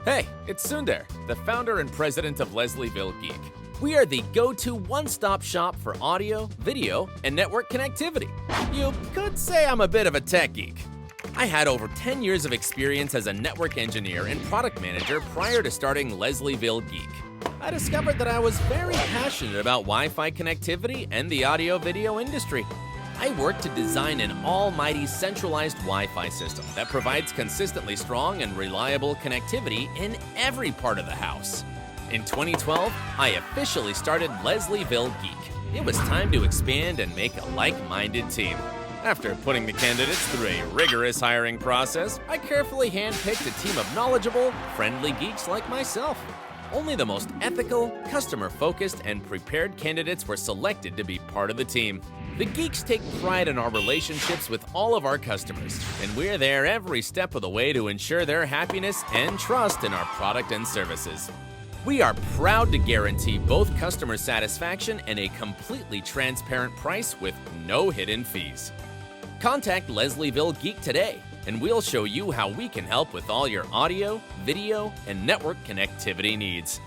Hey, it's Sunder, the founder and president of Leslieville Geek. We are the go-to one-stop shop for audio, video, and network connectivity. You could say I'm a bit of a tech geek. I had over 10 years of experience as a network engineer and product manager prior to starting Leslieville Geek. I discovered that I was very passionate about Wi-Fi connectivity and the audio-video industry. I worked to design an almighty centralized Wi-Fi system that provides consistently strong and reliable connectivity in every part of the house. In 2012, I officially started Leslieville Geek. It was time to expand and make a like-minded team. After putting the candidates through a rigorous hiring process, I carefully handpicked a team of knowledgeable, friendly geeks like myself. Only the most ethical, customer-focused, and prepared candidates were selected to be part of the team. The Geeks take pride in our relationships with all of our customers, and we're there every step of the way to ensure their happiness and trust in our product and services. We are proud to guarantee both customer satisfaction and a completely transparent price with no hidden fees. Contact Leslieville Geek today, and we'll show you how we can help with all your audio, video, and network connectivity needs.